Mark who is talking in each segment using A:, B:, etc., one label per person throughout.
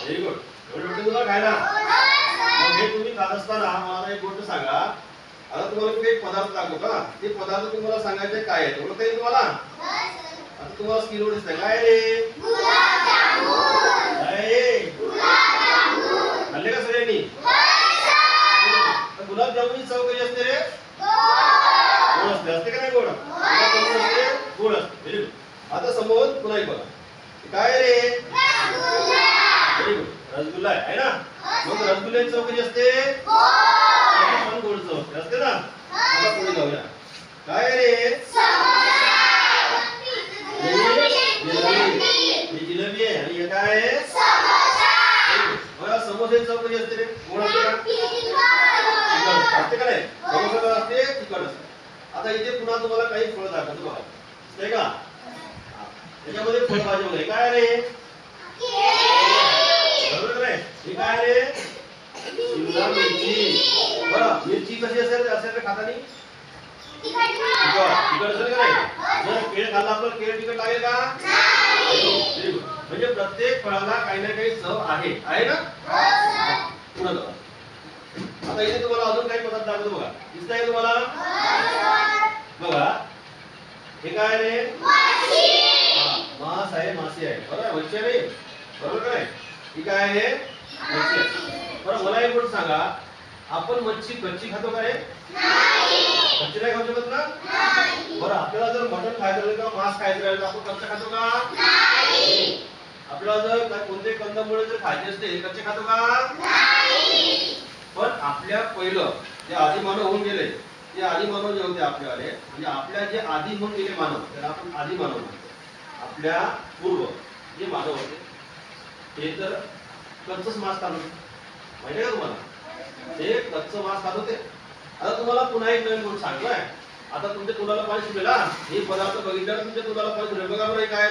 A: Very good. एवढं भेटते तुला खायला. मग हे तुम्ही खात असताना मला एक गोष्ट सांगा. आता तुम्हाला मी काही पदार्थ दाखवतो का, ते पदार्थ तुम्हाला सांगायचे काय आहेत ओळखता येईल तुम्हाला. आता तुम्हाला स्क्रीनवर दिसतंय काय रे, खाल्ले का सगळ्यांनी. गुलाबजामुनची चव कशी असते रे, गोड असते. असते का नाही गोड, गुलाबजामुन असते गोड असते. Very good. आता समोर पुन्हा एक बघा काय रे, व्हेरी गुड, रसगुल्ला आहे ना. मग रसगुल्ल्याची चव कशी असते, पण गोड चव असते ना. आता पुढे जाऊया काय रे, जिलेबी आहे. आणि हे काय आहे, समोसे चव कशी असते रे, गोड असते का, तिखट असते का नाही. समोसा असते तिखट असते. आता इथे पुन्हा तुम्हाला काही फळ दाखवतो बघा, दिसतंय का. त्याच्यामध्ये फळभाजी वगैरे काय रे, बरोबर आहे. हे काय रे, शिमला मिरची. बरं, मिरची कशी असेल रे खाताना, तिखट असेल का नाही. जर केळ खाल्ला आपल्याला केळ तिखट लागेल का, व्हेरी गुड. म्हणजे प्रत्येक फळाला काही ना काही चव आहे ना. पुढे जाऊ. आता इथे तुम्हाला अजून काही पदार्थ दाखवतो बघा, दिसतंय तुम्हाला बघा. हे काय रे, मास आहे, मासे आहे. बरोबर, मच्छी आहे, बरोबर काय. ही काय आहे, मच्छी आहे. बरं, मला एक गोष्ट सांगा, आपण मच्छी कच्ची खातो का रे, कच्ची नाही खाऊ शकत ना. बरं, आपल्याला जर मटण खायचं राहिलं किंवा मांस खायचं राहिलं तर आपण कच्चं खातो का, आपल्याला जर कोणते कंदमुळे जर खायचे असते कच्चे खातो का. पण आपल्या पहिलं जे आधी मानव होऊन गेले, ते आधी मानव जे होते आपल्याकडे, म्हणजे आपल्या जे आधी होऊन गेले मानव, त्याला आपण आधी मानव म्हणतो. आपल्या पूर्व जे मानव होते ते तर कच्चंच मांस खात होते, माहिती का तुम्हाला. ते कच्चं मांस खात होते. आता तुम्हाला पुन्हा एक नवीन गोष्ट सांगतोय. आता तुमच्या तोंडाला पाणी सुटेल. हे पदार्थ बघितल्यावर तुमच्या तोंडाला पाणी सुटेल. बघा बरं, काय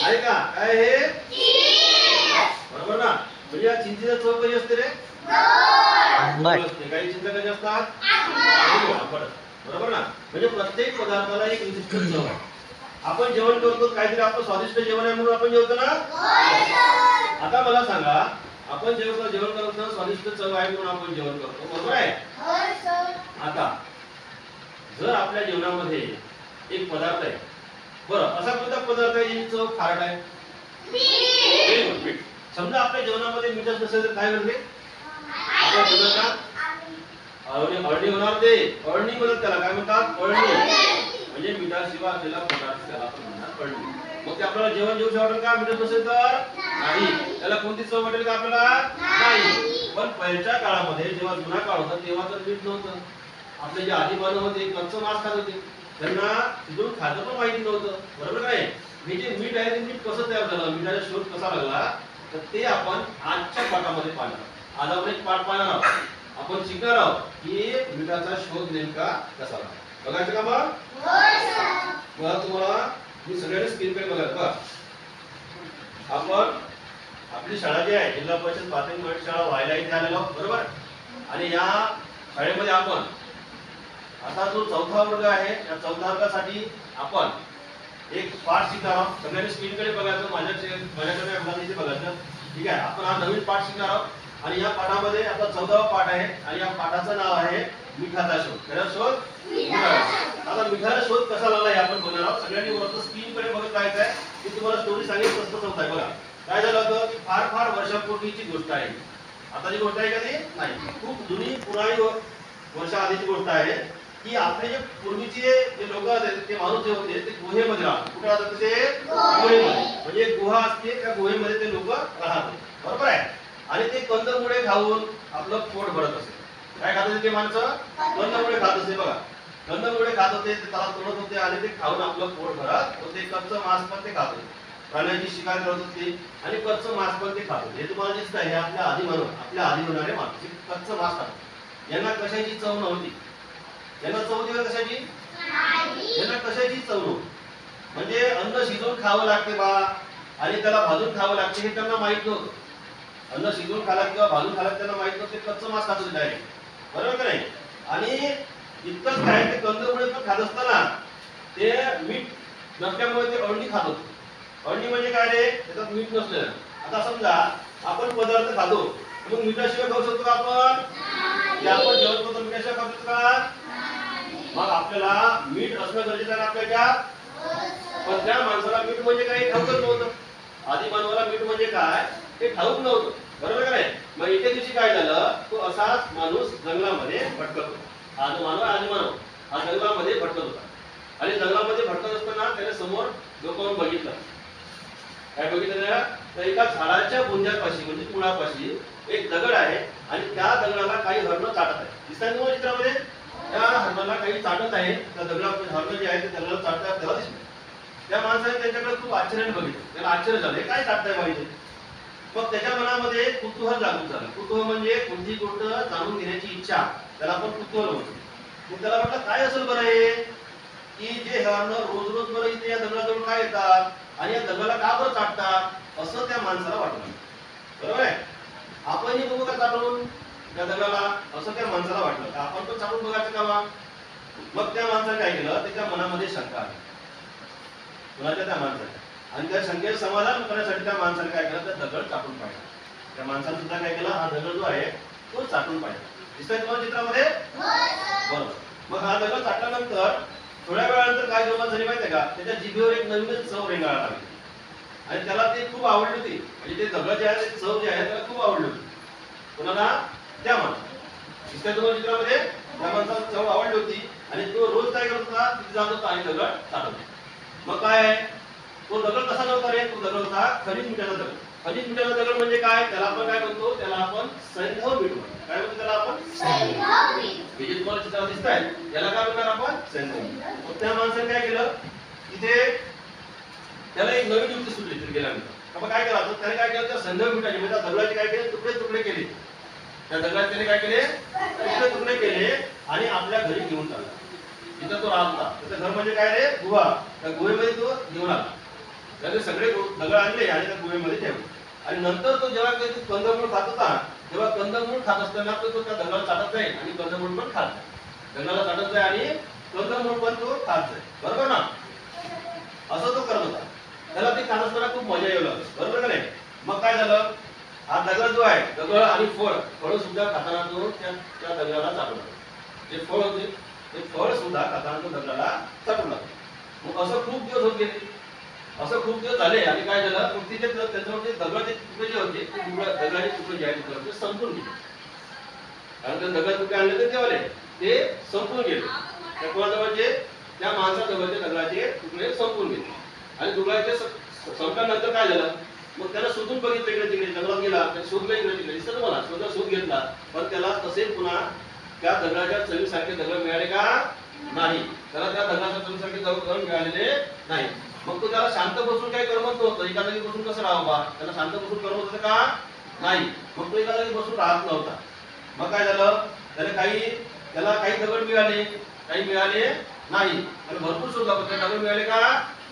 A: आहे का, काय हे, बरोबर ना. म्हणजे या चिंचेचा चव कशी असते रे, काही चिंचा कशी असतात, बरोबर ना. म्हणजे प्रत्येक पदार्थाला एक विशिष्ट चव आहे. आपण जेवण करतो काहीतरी आपलं स्वादिष्ट जेवण आहे म्हणून आपण जेवतो ना. आता मला सांगा, आपण जेवण करतो स्वादिष्ट चव आहे म्हणून आपण जेवण करतो, बरोबर आहे. आता जर आपल्या जेवणामध्ये एक पदार्थ आहे, बरं, असा कोणता पदार्थ आहे ज्याची चव खारट आहे, मीठ. समजा आपल्या जेवणामध्ये मीठच नसेल तर काय करते, आपल्या जेवणात अळणी होणार. ते अळणी म्हणतात, त्याला काय म्हणतात, अळणी. म्हणजे मिठाशिवाय असलेला पदार्थ त्याला आपण म्हणतात अळणी. मग ते आपल्याला जेवण जेवू वाटेल का, मीठच नसेल तर नाही. त्याला कोणती चव वाटेल का आपल्याला, नाही. पण पहिल्या काळामध्ये जेव्हा जुना काळ होता तेव्हा तर मीठ नव्हतं. आपले जे आधी मानव होते कच्चं मांस खात होते, त्यांना शिजवून खायचं पण माहिती नव्हतं, बरोबर काय. हे जे मीठ आहे ते मीठ कसं तयार झालं, मिठाचा शोध कसा लागला, तर ते आपण आजच्या पाठामध्ये पाहणार. आज आपण एक पाठ पाहणार आहोत. आपण शिकणार आहोत की मिठाचा शोध नेमका कसा लागला. बघायचं का मग, मला तुम्हाला मी सगळ्यांनी स्क्रीनकडे बघायचं बघा. आपण आपली शाळा जी आहे जिल्हा परिषद प्राथमिक मराठी शाळा व्हायला इथे आलेलो, बरोबर. आणि या शाळेमध्ये आपण आता जो चौथा वर्ग आहे, या चौथ्या वर्गासाठी आपण एक पाठ शिकणार आहोत. सगळ्यांनी स्क्रीनकडे बघायचं, माझ्याकडे इथे बघायचं, ठीक आहे. आपण हा नवीन पाठ शिकणार आहोत आणि या पाठामध्ये आपला 14वा पाठ आहे आणि या पाठाचं नाव आहे मिठाचा शोध. त्याचा शोध, आता मिठाचा शोध कसा लागला हे आपण बघणार आहोत. सगळ्यांनी वरती स्क्रीनकडे बघत राहायचं आहे. की तुम्हाला स्टोरी सांगितलं कसं चौथा आहे बघा. काय झालं होतं की फार फार वर्षापूर्वीची गोष्ट आहे. आताची गोष्ट आहे का ती नाही, खूप जुनी पुराणी वर्षा आधीची गोष्ट आहे. की आपले जे पूर्वीचे जे लोक होते, ते माणूस जे होते ते गुहेमध्ये राहतात. कुठे राहतात ते, गुहेमध्ये. म्हणजे गुहा असते, त्या गुहेमध्ये ते लोक राहतात, बरोबर आहे. आणि ते कंदमुळे खाऊन आपलं पोट भरत असे. काय खात होते ते माणसं, कंदमुळे खात असे बघा. कंदमुळे खात होते, ते त्याला तोडत होते आणि ते खाऊन आपलं पोट भरत होते. कच्चं मांस पण ते खात होते, प्राण्यांची शिकार करत होते आणि कच्चं मांस पण ते खात होते. हे तुम्हाला दिसत आहे, आपल्या आधी होणारे माणूस कच्चं मांस खात. यांना कशाची चव नव्हती. यांना चव दिली कशाची, यांना कशाची चव नव्हती. म्हणजे अन्न शिजवून खावं लागते बा आणि त्याला भाजून खावं लागते हे त्यांना माहित नव्हतं. अन्न शिजवून खाला किंवा भाजून खाला त्यांना माहित नव्हतं. ते कच्चं मांस खात होते डायरेक्ट, बरोबर का नाही. आणि इतकंच काय, ते कंदमुळे पण खात असताना ते मीठ नसल्यामुळे ते अळणी खात होते. अळणी म्हणजे काय रे, त्याच्यात मीठ नसलेलं. आता समजा आपण पदार्थ खातो, मग मिठाशिवाय खाऊ शकतो का आपण? जे आपण जेवण करतो मिठाशिवाय खाऊ शकतो का? मग आपल्याला मीठ असणं गरजेचं आहे आपल्याला. पण त्या माणसाला मीठ म्हणजे काही ठाऊकच नव्हतं. आधी मानवाला मीठ म्हणजे काय हे ठाऊक नव्हतं, बरोबर का नाही? मग एके दिवशी काय झालं, तो असाच माणूस जंगलामध्ये भटकत होता. हा जो मानव हा जंगलामध्ये भटकत होता. आणि जंगलामध्ये भटकत असताना त्याने समोर डोकावून बघितलं. काय बघितलं? तर एका झाडाच्या बुंध्यापाशी म्हणजे मुळापाशी एक दगड आहे आणि त्या दगडाला काही हरणं चाटत आहे. दिसतात तुम्हाला चित्रामध्ये? त्या हरणाला काही चाटत आहे. त्या दगडावर हरण जे आहे ते दगडाला चाटतात त्याला दिसलं. त्या माणसाने त्याच्याकडे खूप आश्चर्याने बघितलं. त्याला आश्चर्य झालं, काय चाटताय पाहिजे. मग त्याच्या मनामध्ये कुतूहल जागृत झालं. कुतूहल म्हणजे कोणती गोष्ट जाणून घेण्याची इच्छा, त्याला आपण कुतूहल म्हणतो. मग त्याला वाटलं काय असेल बरं हे, की जे हरण रोज रोज बरं इथे या दगडाजवळ काय येतात आणि या दगडाला का बरं चाटतात, असं त्या माणसाला वाटलं. बरोबर आहे? आपणही बघू का चाटून त्या दगडाला, असं त्या माणसाला वाटलं. का आपण पण चाटून बघायचं का? मग त्या माणसाने काय केलं, त्याच्या मनामध्ये शंका आली. कुणाच्या? त्या माणसाने. आणि त्या शंकेचं समाधान करण्यासाठी त्या माणसाने काय केलं, त्या दगड चाटून पाहिला. त्या माणसाने सुद्धा काय केलं, हा दगड जो आहे तो चाटून पाहिला. दिसतंय तुम्हाला चित्रामध्ये? बरोबर. मग हा दगड चाटल्यानंतर थोड्या वेळानंतर काय गंमत झाली माहितीये का, त्याच्या जिभेवर एक नवीनच चव रेंगाळायला लागली. आणि त्याला ते खूप आवडली होती. म्हणजे ते दगड जे आहे ते चव जे आहे त्याला खूप आवडली होती. कोणाला? त्या माणसाला. दिसतंय तुम्हाला चित्रामध्ये? त्या माणसाला चव आवडली होती आणि तो रोज काय करत होता, तिथे जात होता आणि दगड चाटत होता. मग काय, तो दगड कसा नव्हता रे, तो दगड होता खनिज मिठाचा दगड. खनिज मिठाचा दगड म्हणजे काय, त्याला आपण काय म्हणतो, त्याला आपण सैंधव मीठ म्हणतो. काय म्हणतो त्याला आपण? सैंधव मीठ. हे जे तुम्हाला चित्रात दिसतंय याला काय म्हणणार आपण? सैंधव मीठ. मग त्या माणसाने काय केलं, तिथे त्याला एक नवीन युक्ती सुचली तिथे गेल्यानंतर. आपण काय केलं, त्याने काय केलं, त्या सैंधव मिठाचे म्हणजे दगडाचे काय केले, तुकडे तुकडे केले. त्या दगडाचे त्याने काय केले, तुकडे तुकडे केले आणि आपल्या घरी घेऊन चालला. तिथं तो राहता. त्याचं घर म्हणजे काय रे, गुहा. त्या गुहेमध्ये तो घेऊन आला. त्याने सगळे दगड आणले आणि त्या गुहेमध्ये ठेवले. आणि नंतर तो जेव्हा काही कंदमूळ खात होता, तेव्हा कंदमूळ खात असताना तो त्या दगडाला चाटत जाईल आणि कंदमूळ पण खात जाईल. दगडाला चाटत जाईल आणि कंदमूळ पण तो खात जाईल. बरोबर ना? असं तो करत होता. त्याला ते खात असताना खूप मजा येऊ लागली. बरोबर का नाही? मग काय झालं, हा दगड जो आहे, दगड आणि फळ सुद्धा खाताना तो त्या दगडाला चाटू लागला. जे फळ होते ते फळ सुद्धा खाताना तो दगडाला चाटू लागला. मग असं खूप दिवस होत गेले. असं खूप दिवस झाले आणि काय झालं, मग तिथे त्याच्यावरचे दगडाचे तुकडे जे होते, दगडाचे तुकडे जे आहेत ते संपून गेले. कारण ते दगड तुकडे आणले ते तेव्हा ते संपून गेले. त्या कोणाजवळचे, त्या माणसाजवळचे दगडाचे तुकडे संपून गेले. आणि तुकड्याचे संपल्यानंतर काय झालं, मग त्याला शोधून बघितलं इकडे तिकडे, जंगलात गेला, शोधलं इकडे तिकडे, दिसतं मला शोध घेतला. पण त्याला तसे पुन्हा त्या दगडाच्या चवीसारखे दगड मिळाले का? नाही. त्याला त्या दगडाच्या चवीसारखे दगड मिळालेले नाही. मग तो त्याला शांत बसून काय करमत नव्हतं. एका जागी बसून कसं राहावं, त्याला शांत बसून करमत होतं का? नाही. मग तो एका जागी बसून राहत नव्हता. मग काय झालं, त्याला काही दगड मिळाले, काही मिळाले नाही. आणि भरपूर शोधला पण ते दगड मिळाले का?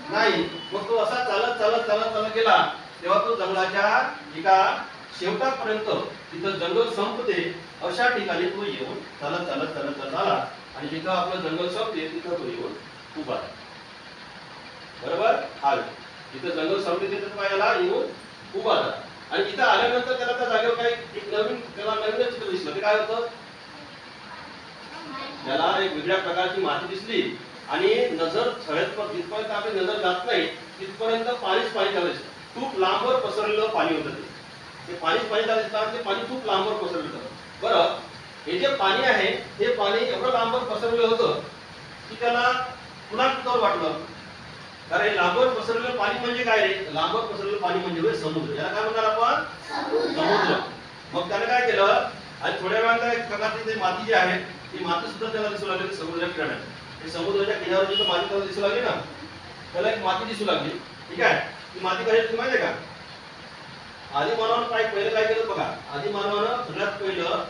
A: नाही. मग तो असा चालत चालत चालत चालत गेला. तेव्हा तो जंगलाच्या एका शेवटापर्यंत, तिथं जंगल संपते अशा ठिकाणी तो येऊन चालत चालत चालत चालत आला. आणि जिथं आपलं जंगल संपते तिथं तो येऊन उभा आहे. बरोबर? हा जिथं जंगल संपते तिथं पायाला येऊन उभा झाला. आणि इथं आल्यानंतर त्याला त्या जागेवर काही एक नवीन चित्र दिसलं. ते काय होतं, त्याला एक वेगळ्या प्रकारची माती दिसली आणि नजर जिथपर्यंत आपली नजर जात नाही तिथपर्यंत पाणीच पाणी झालं. खूप लांबवर पसरलेलं पाणी होतं. ते पाणीच पाणी झालं. ते पाणी खूप लांबवर पसरलेलं होतं. बरं, हे जे पाणी आहे हे पाणी एवढं लांबवर पसरलेलं होतं की त्याला पुन्हा कुतूहल वाटलं. कारण हे लांबवर पसरलेलं पाणी म्हणजे काय रे, लांबवर पसरलेलं पाणी म्हणजे समुद्र. याला काय म्हणणार आपण? समुद्र. मग त्याने काय केलं, आणि थोड्या वेळात एक प्रकारची ते माती जी आहे ती माती सुद्धा त्याला दिसू लागली समुद्राच्या किनाऱ्यावर. ते समुद्राच्या किनाऱ्यावर जिथं माती त्याला दिसू लागली ना, त्याला एक माती दिसू लागली. ठीक आहे, ती माती कशाची माहिती आहे का? आधी मानवानं पहिलं काय केलं बघा. आधी मानवानं सगळ्यात पहिलं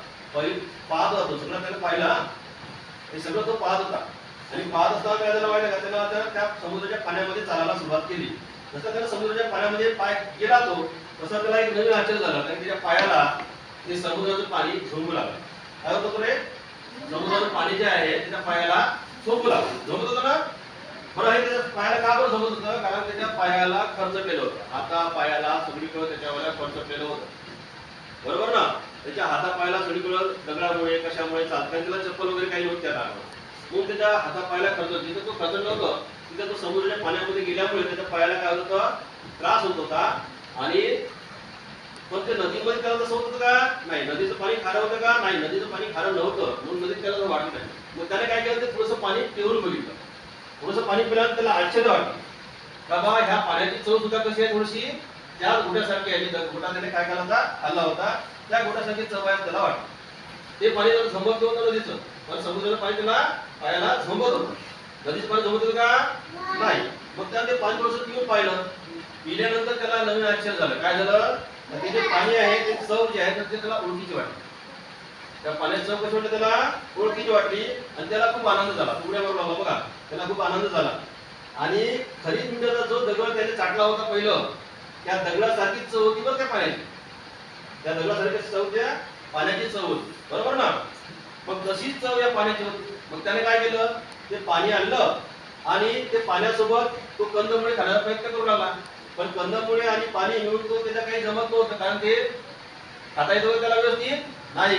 A: पाहत होतो. सगळं त्यानं पाहिलं, हे सगळं तो पाहत होता. आणि पाहत असताना काय झालं माहिती आहे का, त्याला त्या समुद्राच्या पाण्यामध्ये चालायला सुरुवात केली. जसं त्याला समुद्राच्या पाण्यामध्ये पाय गेला तो, तसं त्याला एक नवीन आश्चर्य झालं. कारण त्याच्या पायाला ते समुद्राचं पाणी झोंबू लागलं. काय होतं रे, समुद्राचं पाणी जे आहे त्याच्या पायाला झोंबू लागलं. झोंबत होतं ना, बरं हे त्याच्या पायाला का बरं जमत होतं? कारण त्याच्या पायाला खर्च केलं होतं, हाता पायाला सगळीकडे त्याच्यावर खर्च केलं होतं, बरोबर ना? त्याच्या हाता पायाला सगळीकडे दगडामुळे कशामुळे चालतात, त्याला चप्पल वगैरे काही नव्हती त्या काळात, मग त्याच्या हाता पायाला खर्च जिथं तो खर्च नव्हतं तिथं तो समुद्राच्या पाण्यामध्ये गेल्यामुळे त्याच्या पायाला काय होत होतं, त्रास होत होता. आणि पण ते नदीमध्ये त्याला तसं होत होतं का? नाही. नदीचं पाणी खारं होतं का? नाही. नदीचं पाणी खारं नव्हतं, म्हणून नदीत त्याला वाटत नाही. मग त्याने काय केलं, ते थोडंसं पाणी पिऊन बघितलं. थोडंसं पाणी पिल्यानंतर त्याला आश्चर्य वाटलं का बा ह्या पाण्याची चव सुद्धा कशी आहे, थोडीशी त्या गोट्यासारखी आहे. गोटा त्याने काय केला होता, खाल्ला होता, त्या गोट्यासारखी चव आहे त्याला वाटलं. ते पाणी जर झंबत होतं नदीचं, पण समुद्राचं पाणी त्याला पायाला झंबत होतं. नदीचं पाणी झंबत होतं का? नाही. मग त्याने ते पाणी थोडंसं पिऊन पाहिलं. पिल्यानंतर त्याला नवीन आश्चर्य झालं. काय झालं, ते जे पाणी आहे ते चव जी आहे ते त्याला ओळखीची वाटली. त्या पाण्याची चव कशी वाटली त्याला, ओळखीची वाटली. आणि त्याला खूप आनंद झाला. उड्या मारू लागला बघा, त्याला खूप आनंद झाला. आणि खरी मिठाचा जो दगड त्याने चाटला होता पहिलं, त्या दगडासारखी चव होती बरं त्या पाण्याची. त्या दगडासारखी चव त्या पाण्याची चव होती, बरोबर ना? मग तशीच चव या पाण्याची होती. मग त्याने काय केलं, ते पाणी आणलं आणि ते पाण्यासोबत तो कंदमुळे खाण्याचा प्रयत्न करू लागला. पण कंदमुळे आणि पाणी मिळून तो त्याला काही जमत नव्हतं, कारण ते खाता येतो त्याला व्यवस्थित नाही.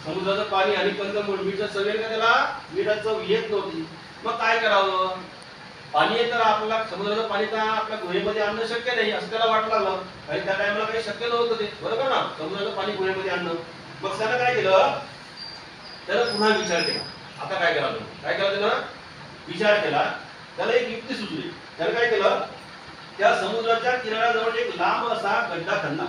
A: समुद्राचं पाणी आणि कंदमूळ मीठ चव येईल का त्याला? मीठाची चव येत नव्हती. मग काय करावं, पाणी तर आपल्याला समुद्राचं पाणी तर आपल्या गुहेमध्ये आणणं शक्य नाही असं त्याला वाटलं लागलं. आणि त्या टाइमला काही शक्य नव्हतं ते, बरोबर ना? समुद्राचं पाणी गुहेमध्ये आणणं. मग त्यानं काय केलं, त्याला पुन्हा विचार केला. आता काय करावं, काय केलं त्यानं, विचार केला. त्याला एक युक्ती सुचली. त्यानं काय केलं, त्या समुद्राच्या किनाऱ्याजवळ एक लांब असा गड्डा खणला.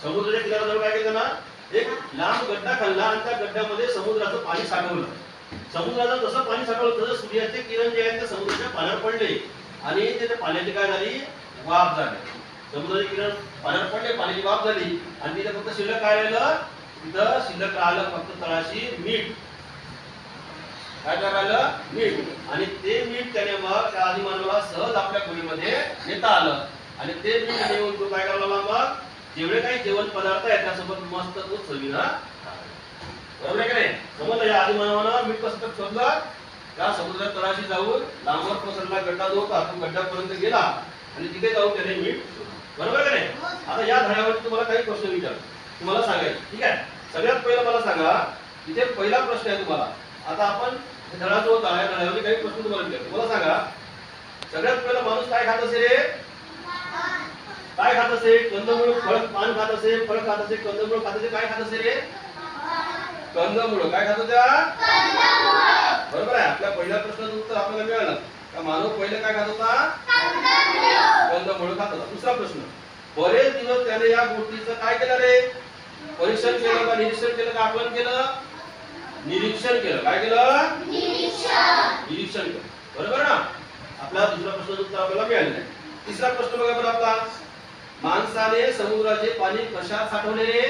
A: समुद्राच्या किनाऱ्याजवळ काय केलं ना, एक लांब गड्डा खणला आणि त्या गड्ड्यामध्ये समुद्राचं पाणी साठवलं. समुद्राचं जसं पाणी साठवलं तसं सूर्याचे किरण जे आहेत ते समुद्राच्या पाण्यावर पडले आणि त्या पाण्याची काय झाली, वाफ झाली. समुद्राचे किरण पाण्यावर पडले, पाण्याची वाफ झाली आणि तिथे फक्त शिल्लक काय राहिलं, तिथं शिल्लक राहिलं फक्त तळाशी मीठ. काय राहिलं, मीठ. आणि ते मीठ त्याने मग त्या आदिमानवाला सहज आपल्या खोलीमध्ये नेता आलं. आणि ते मीठ नेऊन तो काय करायला, मग जेवढे काही जेवण पदार्थ आहेत त्यासोबत मस्त तो चवीला, बरोबर आहे का नाही? समजलं, या आदिमानवानं मीठ कसं शोधलं, त्या समुद्रात तळाशी जाऊन लांबवर पसरला गड्डा जो होता तो गड्ड्यापर्यंत गेला आणि तिथे जाऊन त्याने मीठ शोधलं, बरोबर का नाही? आता या धड्यावर तुम्हाला काही प्रश्न विचार तुम्हाला सांगायचे, ठीक आहे? सगळ्यात पहिला मला सांगा, इथे पहिला प्रश्न आहे तुम्हाला. आता आपण धडा जो होता या धड्यावर काही प्रश्न तुम्हाला विचारतो. मला सांगा, सगळ्यात पहिला माणूस काय खात असेल रे? काय खात असेल? कंदमुळ, फळ, पान खात असेल, फळ खात असेल, कंदमुळ खात असेल. काय खात असेल रे? कंदमुळ. काय खात होत्या? बरोबर आहे. आपल्या पहिल्या प्रश्नाचं उत्तर आपल्याला मिळालं का मानव पहिलं काय खात होता? कंदमुळ खात होता. दुसरा प्रश्न, बरेच दिवस त्याने या गोष्टीचं काय केलं रे? परीक्षण केलं का निरीक्षण केलं का आकलन केलं? निरीक्षण केलं. काय केलं? निरीक्षण केलं, बरोबर ना? आपला दुसरा प्रश्नाचं उत्तर आपल्याला मिळालं नाही. तिसरा प्रश्न बघा बरं आपला, माणसाने समुद्राचे पाणी कशात साठवले रे?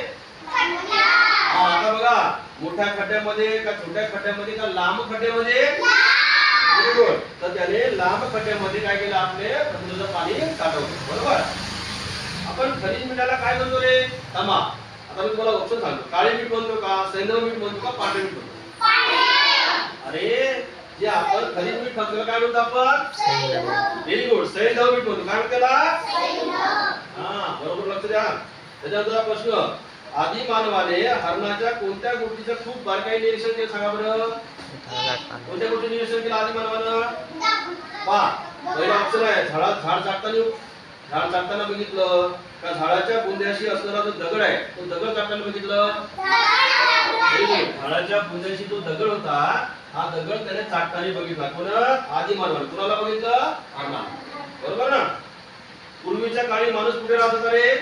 A: आता बघा, मोठ्या खड्ड्यामध्ये का छोट्या खड्ड्यामध्ये का लांब खड्ड्यामध्ये? बरोबर. तर त्याने लांब खड्ड्यामध्ये काय केलं, आपले समुद्राचं पाणी साठवलं, बरोबर. आपण खनिज मिठाला काय म्हणतो रे? तमा. आता मी तुम्हाला ऑप्शन सांगतो, काळे मीठ म्हणतो का, सैंधव मीठ म्हणतो का, पांढरे मीठ म्हणतो? अरे जे आपण खनिज मीठ म्हणतो काय म्हणतो आपण? व्हेरी गुड, सैंधव मीठ म्हणतो. काय म्हणतो त्याला? हा, बरोबर, लक्ष द्या. त्याच्यानंतर प्रश्न, आदी मानवाने हरणाच्या कोणत्या गोष्टीचं खूप बारकाईने निरीक्षण केलं सांगा बरं? कोणत्या गोष्टी निरीक्षण केलं आदी मानवानं? पहा, पहिला ऑप्शन आहे झाड चाटताना बघितलं का, झाडाच्या बुंद्याशी असणारा जो दगड आहे तो दगड चाटताना बघितलं. झाडाच्या बुंद्याशी जो दगड होता हा दगड त्याने चाटताना बघितला. कोण? आदी मानवाने. कुणाला बघितलं? हरणा, बरोबर ना? पूर्वीच्या काळी माणूस कुठे राहत होता रे?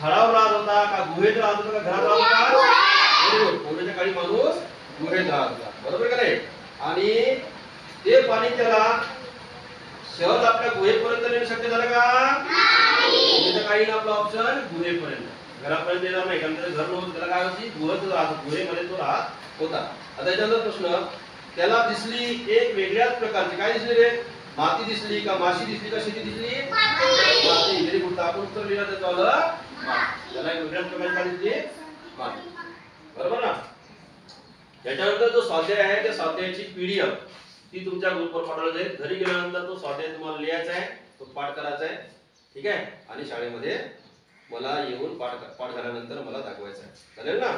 A: झाडावर राहत होता का, गुहेत राहत होता का, घरात राहत होता? पूर्वीच्या काळी माणूस गुहेत राहत होता, बरोबर का नाही? आणि ते पाणी त्याला सहज आपल्या गुहेपर्यंत नेणं शक्य झालं का? पूर्वीच्या काळी आपला ऑप्शन गुहेपर्यंत. घरापर्यंत येणार नाही, कारण त्याचं घर नव्हतं, त्याला काय होती, गुहेमध्ये तो राहत होता. आता याच्यानंतर प्रश्न, त्याला दिसली एक वेगळ्याच प्रकारची, काय दिसली रे? माती दिसली का, माशी दिसली का, शेती दिसली? माती. Very good. आपण उत्तर लिहिलं त्याचं, त्याला एक वेगळ्याच प्रकारची काय दिसली? माती, बरोबर ना? त्याच्यानंतर जो स्वाध्याय आहे त्या स्वाध्यायाची पीडीएफ ती तुमच्या ग्रुपवर पाठवली जाईल. घरी गेल्यानंतर तो स्वाध्याय तुम्हाला लिहायचा आहे, तो पाठ करायचा आहे. ठीक आहे. आणि शाळेमध्ये मला येऊन पाठ झाल्यानंतर मला दाखवायचं आहे. चालेल ना?